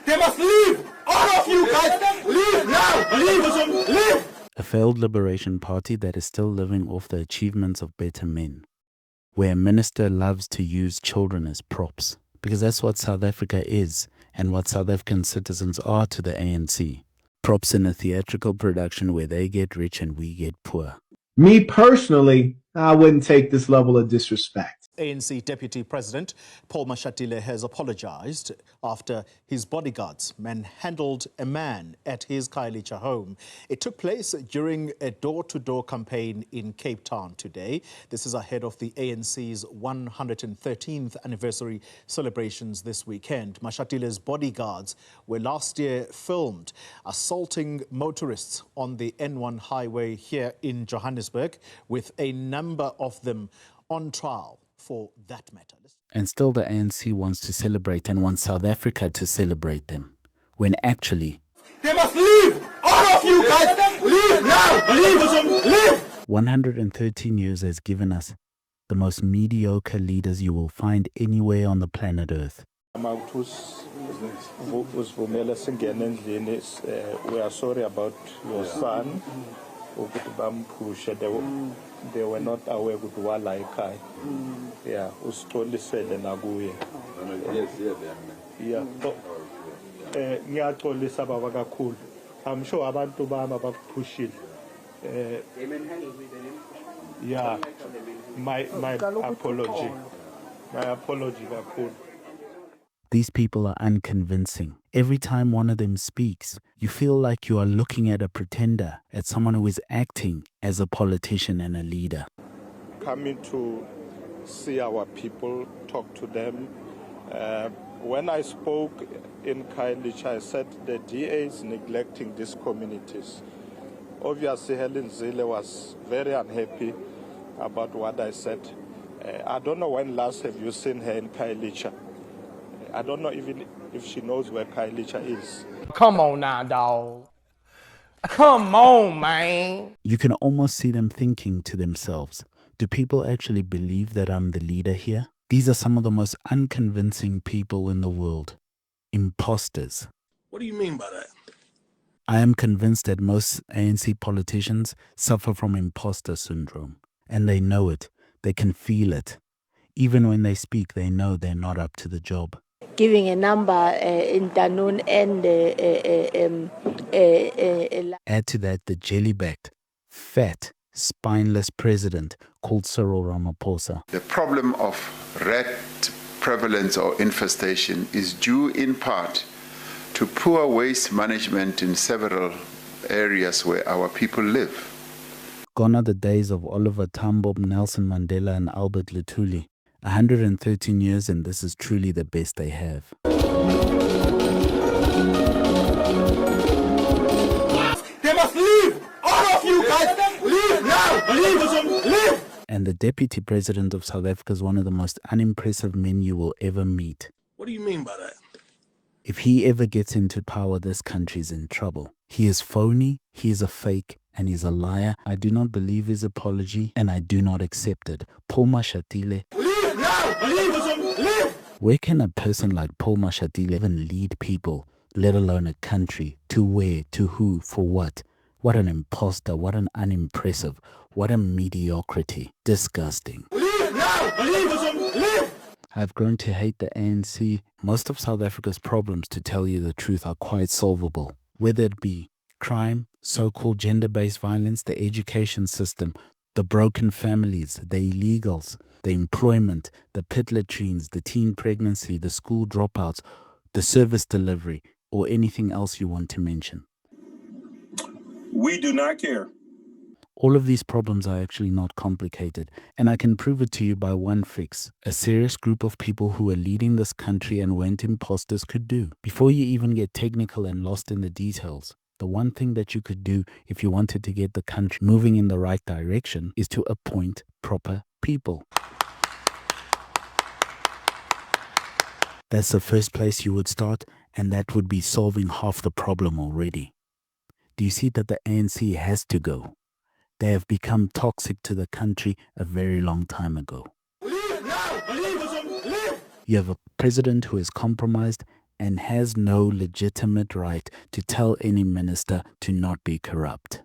They must leave! All of you guys, leave now! Leave! A failed liberation party that is still living off the achievements of better men, where a minister loves to use children as props, because that's what South Africa is and what South African citizens are to the ANC. Props in a theatrical production where they get rich and we get poor. Me personally, I wouldn't take this level of disrespect. ANC Deputy President Paul Mashatile has apologized after his bodyguards manhandled a man at his Khayelitsha home. It took place during a door-to-door campaign in Cape Town today. This is ahead of the ANC's 113th anniversary celebrations this weekend. Mashatile's bodyguards were last year filmed assaulting motorists on the N1 highway here in Johannesburg, with a number of them on trial for that matter. And still the ANC wants to celebrate and wants South Africa to celebrate them, when actually They must leave! All of you guys, leave now! Leave! 113 years has given us the most mediocre leaders you will find anywhere on the planet Earth. We are sorry about your son. They were not aware of what like yeah, I'm sure abantu bami abakupushile. Yeah, my apology. My apology kakhulu. These people are unconvincing. Every time one of them speaks, you feel like you are looking at a pretender, at someone who is acting as a politician and a leader. Coming to see our people, talk to them. When I spoke in Khayelitsha, I said the DA is neglecting these communities. Obviously, Helen Zille was very unhappy about what I said. I don't know when last have you seen her in Khayelitsha. I don't know even if she knows where Khayelitsha is. Come on now, dog. Come on, man. You can almost see them thinking to themselves, do people actually believe that I'm the leader here? These are some of the most unconvincing people in the world. Imposters. What do you mean by that? I am convinced that most ANC politicians suffer from imposter syndrome. And they know it. They can feel it. Even when they speak, they know they're not up to the job. Giving a number in Danone and add to that the jelly-backed, fat, spineless president called Cyril Ramaphosa. The problem of rat prevalence or infestation is due in part to poor waste management in several areas where our people live. Gone are the days of Oliver Tambo, Nelson Mandela and Albert Lutuli. 113 years, and this is truly the best they have. They must leave! All of you guys, leave now! Leave! And the deputy president of South Africa is one of the most unimpressive men you will ever meet. What do you mean by that? If he ever gets into power, this country's in trouble. He is phony, he is a fake, and he's a liar. I do not believe his apology, and I do not accept it. Paul Mashatile. Where can a person like Paul Mashatile even lead people, let alone a country? To where? To who? For what? What an imposter, what an unimpressive, what a mediocrity. Disgusting. Leave now! I've grown to hate the ANC. Most of South Africa's problems, to tell you the truth, are quite solvable. Whether it be crime, so-called gender-based violence, the education system, the broken families, the illegals, the employment, the pit latrines, the teen pregnancy, the school dropouts, the service delivery, or anything else you want to mention. We do not care. All of these problems are actually not complicated, and I can prove it to you by one fix. A serious group of people who are leading this country and weren't imposters could do. Before you even get technical and lost in the details, the one thing that you could do if you wanted to get the country moving in the right direction is to appoint proper people. That's the first place you would start, and that would be solving half the problem already. Do you see that the ANC has to go? They have become toxic to the country a very long time ago. Leave now! Leave! You have a president who is compromised and has no legitimate right to tell any minister to not be corrupt.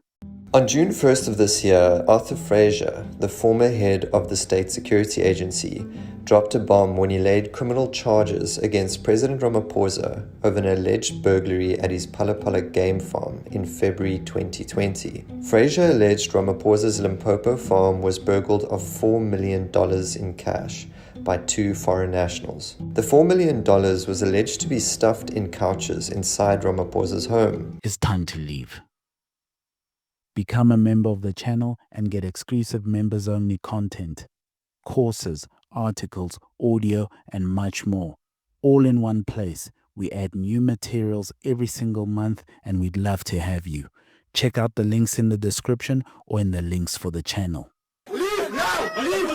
On June 1st of this year, Arthur Fraser, the former head of the State Security Agency, dropped a bomb when he laid criminal charges against President Ramaphosa over an alleged burglary at his Palapala game farm in February 2020. Fraser alleged Ramaphosa's Limpopo farm was burgled of $4 million in cash by 2 foreign nationals. The $4 million was alleged to be stuffed in couches inside Ramaphosa's home. It's time to leave. Become a member of the channel and get exclusive members-only content, courses, articles, audio, and much more. All in one place. We add new materials every single month and we'd love to have you. Check out the links in the description or in the links for the channel. Leave now! Leave!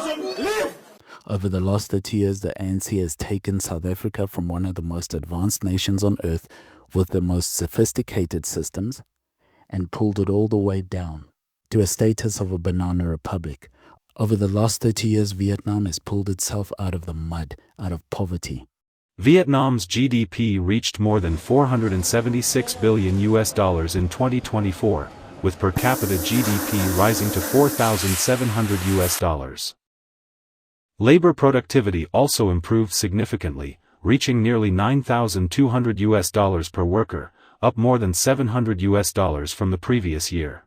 Over the last 30 years, the ANC has taken South Africa from one of the most advanced nations on earth with the most sophisticated systems and pulled it all the way down to a status of a banana republic. Over the last 30 years, Vietnam has pulled itself out of the mud, out of poverty. Vietnam's GDP reached more than $476 billion in 2024, with per capita GDP rising to $4,700. Labor productivity also improved significantly, reaching nearly $9,200 per worker, up more than $700 from the previous year.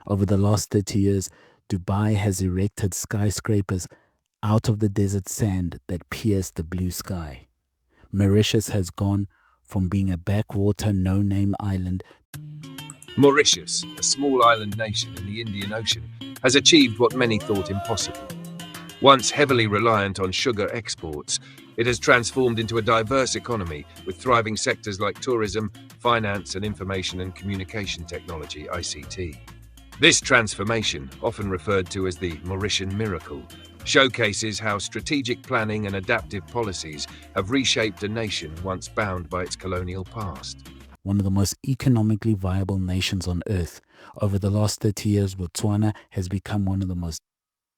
Over the last 30 years, Dubai has erected skyscrapers out of the desert sand that pierce the blue sky. Mauritius has gone from being a backwater, no-name island. Mauritius, a small island nation in the Indian Ocean, has achieved what many thought impossible. Once heavily reliant on sugar exports, it has transformed into a diverse economy with thriving sectors like tourism, finance, and information and communication technology (ICT). This transformation, often referred to as the Mauritian miracle, showcases how strategic planning and adaptive policies have reshaped a nation once bound by its colonial past. One of the most economically viable nations on earth. Over the last 30 years, Botswana has become one of the most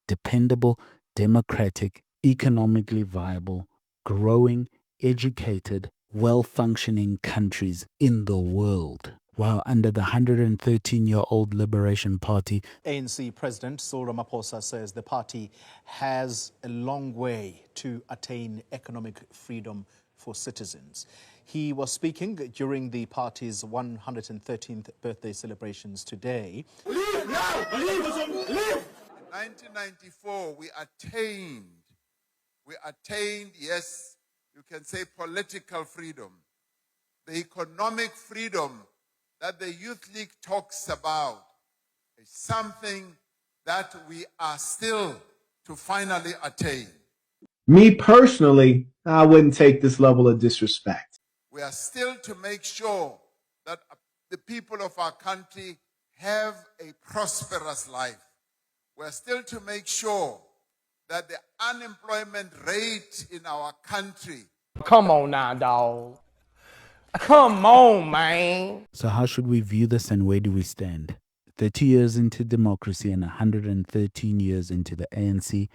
dependable, democratic, economically viable, growing, educated, well-functioning countries in the world. While under the 113-year-old Liberation Party, ANC President Cyril Ramaphosa says the party has a long way to attain economic freedom for citizens. He was speaking during the party's 113th birthday celebrations today. Leave now! Leave! In 1994, we attained, yes, you can say political freedom. The economic freedom that the Youth League talks about is something that we are still to finally attain. Me personally, I wouldn't take this level of disrespect. We are still to make sure that the people of our country have a prosperous life. We're still to make sure that the unemployment rate in our country. Come on now, dog. Come on, man. So how should we view this and where do we stand? 30 years into democracy and 113 years into the ANC,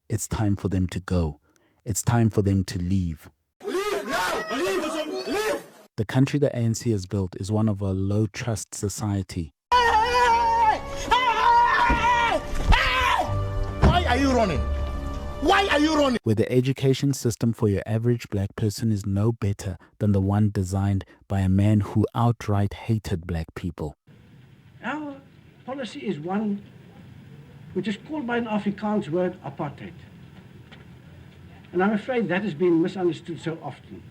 it's time for them to go. It's time for them to leave. Leave now! Leave! The country the ANC has built is one of a low-trust society. Why are you running? Why are you running? Where the education system for your average black person is no better than the one designed by a man who outright hated black people. Our policy is one which is called by an Afrikaans word apartheid. And I'm afraid that has been misunderstood so often.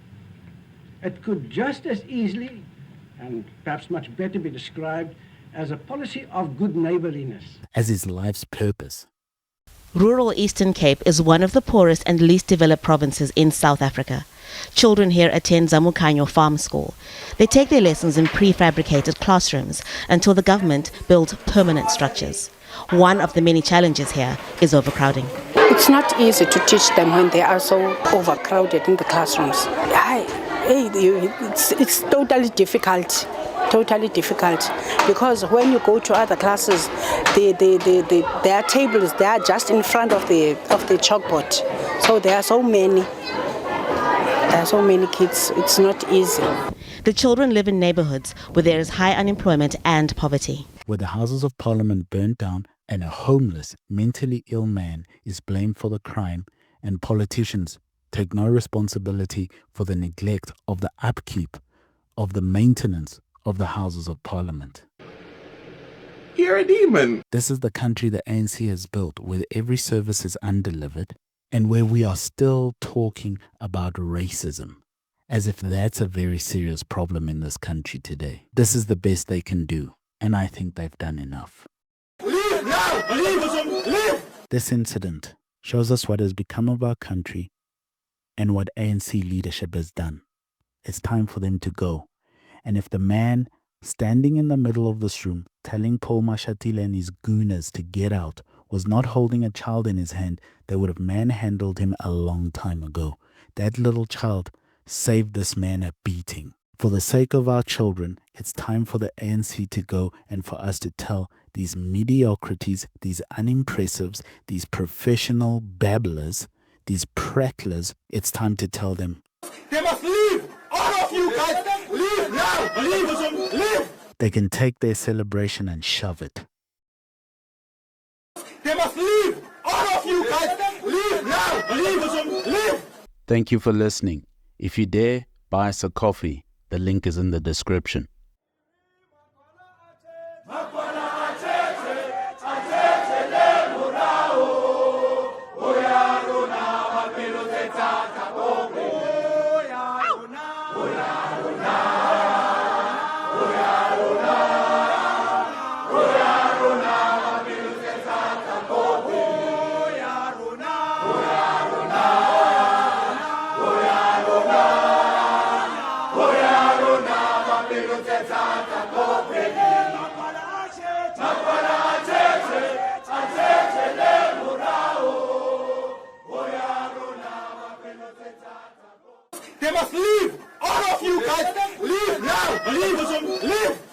It could just as easily, and perhaps much better, be described as a policy of good neighborliness. As his life's purpose. Rural Eastern Cape is one of the poorest and least developed provinces in South Africa. Children here attend Zamukanyo Farm School. They take their lessons in prefabricated classrooms until the government builds permanent structures. One of the many challenges here is overcrowding. It's not easy to teach them when they are so overcrowded in the classrooms. It's totally difficult. Because when you go to other classes, their tables, they are just in front of the chalkboard. So there are so many. There are so many kids, it's not easy. The children live in neighborhoods where there is high unemployment and poverty. Where the Houses of Parliament burnt down and a homeless, mentally ill man is blamed for the crime, and politicians take no responsibility for the neglect of the upkeep of the maintenance of the Houses of Parliament. You're a demon. This is the country the ANC has built, where every service is undelivered and where we are still talking about racism, as if that's a very serious problem in this country today. This is the best they can do, and I think they've done enough. Leave now! Leave! This incident shows us what has become of our country and what ANC leadership has done. It's time for them to go. And if the man standing in the middle of this room telling Paul Mashatile and his gooners to get out was not holding a child in his hand, they would have manhandled him a long time ago. That little child saved this man a beating. For the sake of our children, it's time for the ANC to go and for us to tell these mediocrities, these unimpressives, these professional babblers, these prattlers, it's time to tell them. They must leave! All of you guys! Leave now! Leave! They can take their celebration and shove it. They must leave! All of you guys! Leave now! Leave! Thank you for listening. If you dare, buy us a coffee. The link is in the description. They must leave! All of you guys! Leave now! Leave!